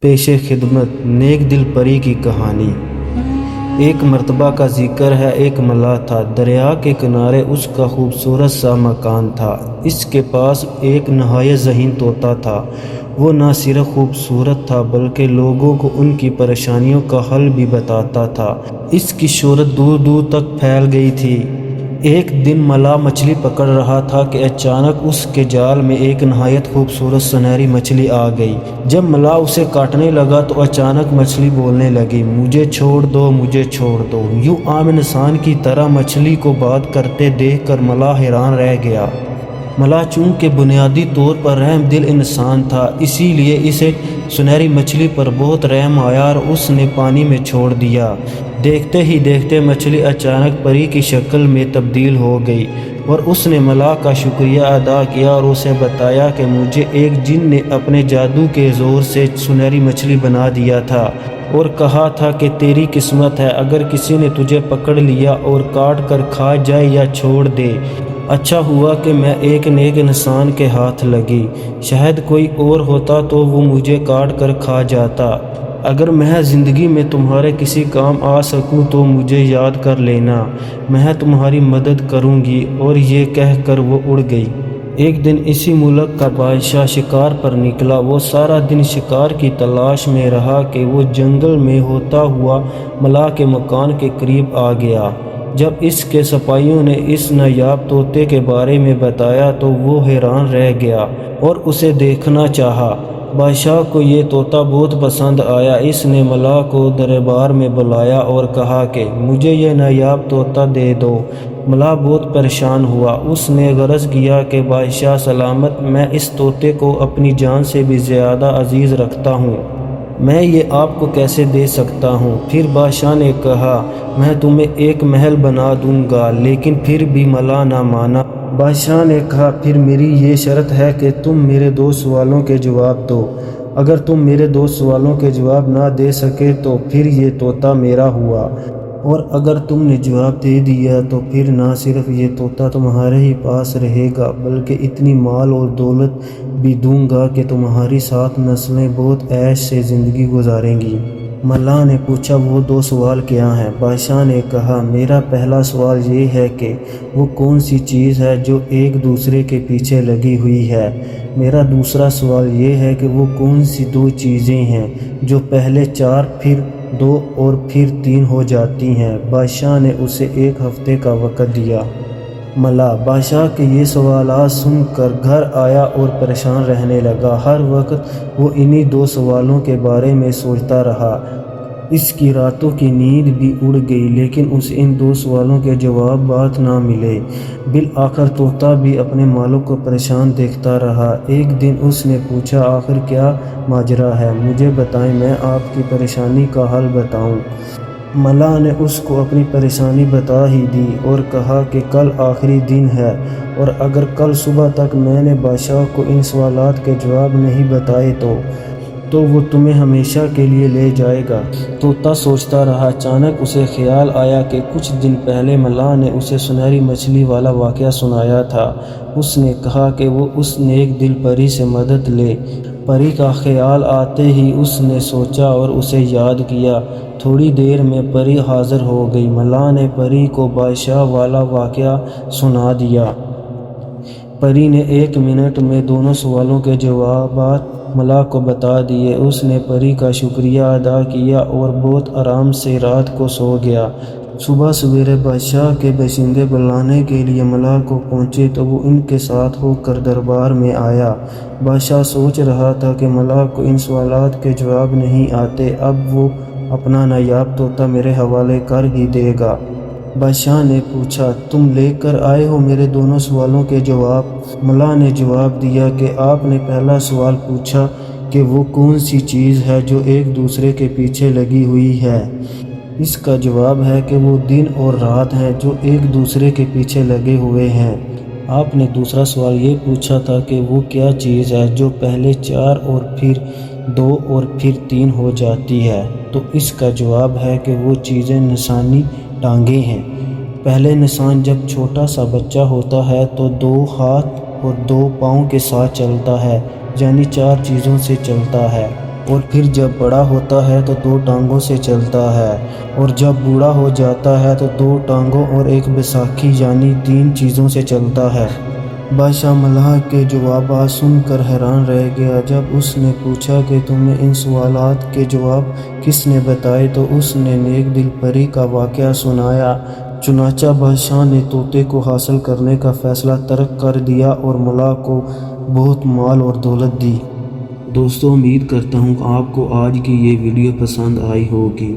پیش خدمت نیک دل پری کی کہانی۔ ایک مرتبہ کا ذکر ہے، ایک ملاح تھا، دریا کے کنارے اس کا خوبصورت سا مکان تھا۔ اس کے پاس ایک نہایت ذہین طوطا تھا۔ وہ نہ صرف خوبصورت تھا بلکہ لوگوں کو ان کی پریشانیوں کا حل بھی بتاتا تھا۔ اس کی شہرت دور دور تک پھیل گئی تھی۔ ایک دن ملاح مچھلی پکڑ رہا تھا کہ اچانک اس کے جال میں ایک نہایت خوبصورت سنہری مچھلی آ گئی۔ جب ملاح اسے کاٹنے لگا تو اچانک مچھلی بولنے لگی، مجھے چھوڑ دو، مجھے چھوڑ دو۔ یوں عام انسان کی طرح مچھلی کو بات کرتے دیکھ کر ملاح حیران رہ گیا۔ ملاح چونکہ بنیادی طور پر رحم دل انسان تھا، اسی لیے اسے سنہری مچھلی پر بہت رحم آیا اور اس نے پانی میں چھوڑ دیا۔ دیکھتے ہی دیکھتے مچھلی اچانک پری کی شکل میں تبدیل ہو گئی اور اس نے ملاح کا شکریہ ادا کیا اور اسے بتایا کہ مجھے ایک جن نے اپنے جادو کے زور سے سنہری مچھلی بنا دیا تھا اور کہا تھا کہ تیری قسمت ہے اگر کسی نے تجھے پکڑ لیا اور کاٹ کر کھا جائے یا چھوڑ دے۔ اچھا ہوا کہ میں ایک نیک انسان کے ہاتھ لگی، شاید کوئی اور ہوتا تو وہ مجھے کاٹ کر کھا جاتا۔ اگر میں زندگی میں تمہارے کسی کام آ سکوں تو مجھے یاد کر لینا، میں تمہاری مدد کروں گی۔ اور یہ کہہ کر وہ اڑ گئی۔ ایک دن اسی ملک کا بادشاہ شکار پر نکلا۔ وہ سارا دن شکار کی تلاش میں رہا کہ وہ جنگل میں ہوتا ہوا ملاح کے مکان کے قریب آ گیا۔ جب اس کے سپاہیوں نے اس نایاب طوطے کے بارے میں بتایا تو وہ حیران رہ گیا اور اسے دیکھنا چاہا۔ بادشاہ کو یہ طوطا بہت پسند آیا۔ اس نے ملاح کو دربار میں بلایا اور کہا کہ مجھے یہ نایاب طوطا دے دو۔ ملاح بہت پریشان ہوا۔ اس نے عرض کیا کہ بادشاہ سلامت، میں اس طوطے کو اپنی جان سے بھی زیادہ عزیز رکھتا ہوں، میں یہ آپ کو کیسے دے سکتا ہوں؟ پھر بادشاہ نے کہا میں تمہیں ایک محل بنا دوں گا، لیکن پھر بھی ملاح نہ مانا۔ بادشاہ نے کہا پھر میری یہ شرط ہے کہ تم میرے 2 سوالوں کے جواب دو۔ اگر تم میرے 2 سوالوں کے جواب نہ دے سکے تو پھر یہ طوطا میرا ہوا، اور اگر تم نے جواب دے دیا تو پھر نہ صرف یہ طوطا تمہارے ہی پاس رہے گا بلکہ اتنی مال اور دولت بھی دوں گا کہ تمہاری 7 نسلیں بہت عیش سے زندگی گزاریں گی۔ ملاح نے پوچھا وہ 2 سوال کیا ہیں؟ بادشاہ نے کہا میرا پہلا سوال یہ ہے کہ وہ کون سی چیز ہے جو ایک دوسرے کے پیچھے لگی ہوئی ہے؟ میرا دوسرا سوال یہ ہے کہ وہ کون سی 2 چیزیں ہیں جو پہلے 4 پھر 2 اور پھر 3 ہو جاتی ہیں؟ بادشاہ نے اسے 1 ہفتے کا وقت دیا۔ ملاح بادشاہ کے یہ سوالات سن کر گھر آیا اور پریشان رہنے لگا۔ ہر وقت وہ انہی 2 سوالوں کے بارے میں سوچتا رہا۔ اس کی راتوں کی نیند بھی اڑ گئی، لیکن اسے ان 2 سوالوں کے جوابات نہ ملے۔ بالآخر طوطا بھی اپنے مالک کو پریشان دیکھتا رہا۔ ایک دن اس نے پوچھا آخر کیا ماجرا ہے؟ مجھے بتائیں، میں آپ کی پریشانی کا حل بتاؤں۔ ملاح نے اس کو اپنی پریشانی بتا ہی دی اور کہا کہ کل آخری دن ہے اور اگر کل صبح تک میں نے بادشاہ کو ان سوالات کے جواب نہیں بتائے تو وہ تمہیں ہمیشہ کے لیے لے جائے گا۔ طوطا سوچتا رہا۔ اچانک اسے خیال آیا کہ کچھ دن پہلے ملاح نے اسے سنہری مچھلی والا واقعہ سنایا تھا۔ اس نے کہا کہ وہ اس نیک دل پری سے مدد لے۔ پری کا خیال آتے ہی اس نے سوچا اور اسے یاد کیا۔ تھوڑی دیر میں پری حاضر ہو گئی۔ ملاح نے پری کو بادشاہ والا واقعہ سنا دیا۔ پری نے 1 منٹ میں دونوں سوالوں کے جوابات ملاح کو بتا دیے۔ اس نے پری کا شکریہ ادا کیا اور بہت آرام سے رات کو سو گیا۔ صبح سویرے بادشاہ کے باشندے بلانے کے لیے ملاح کو پہنچے تو وہ ان کے ساتھ ہو کر دربار میں آیا۔ بادشاہ سوچ رہا تھا کہ ملاح کو ان سوالات کے جواب نہیں آتے، اب وہ اپنا نایاب طوطا میرے حوالے کر ہی دے گا۔ بادشاہ نے پوچھا تم لے کر آئے ہو میرے دونوں سوالوں کے جواب؟ ملاح نے جواب دیا کہ آپ نے پہلا سوال پوچھا کہ وہ کون سی چیز ہے جو ایک دوسرے کے پیچھے لگی ہوئی ہے۔ اس کا جواب ہے کہ وہ دن اور رات ہیں جو ایک دوسرے کے پیچھے لگے ہوئے ہیں۔ آپ نے دوسرا سوال یہ پوچھا تھا کہ وہ کیا چیز ہے جو پہلے 4 اور پھر 2 اور پھر 3 ہو جاتی ہے؟ تو اس کا جواب ہے کہ وہ چیزیں نسانی ٹانگیں ہیں۔ پہلے انسان جب چھوٹا سا بچہ ہوتا ہے تو 2 ہاتھ اور 2 پاؤں کے ساتھ چلتا ہے، یعنی 4 چیزوں سے چلتا ہے۔ اور پھر جب بڑا ہوتا ہے تو 2 ٹانگوں سے چلتا ہے، اور جب بوڑھا ہو جاتا ہے تو 2 ٹانگوں اور ایک بیساکھی یعنی 3 چیزوں سے چلتا ہے۔ بادشاہ ملح کے جوابات سن کر حیران رہ گیا۔ جب اس نے پوچھا کہ تمہیں ان سوالات کے جواب کس نے بتائے تو اس نے نیک دل پری کا واقعہ سنایا۔ چنانچہ بادشاہ نے طوطے کو حاصل کرنے کا فیصلہ ترک کر دیا اور ملح کو بہت مال اور دولت دی۔ دوستو، امید کرتا ہوں آپ کو آج کی یہ ویڈیو پسند آئی ہوگی۔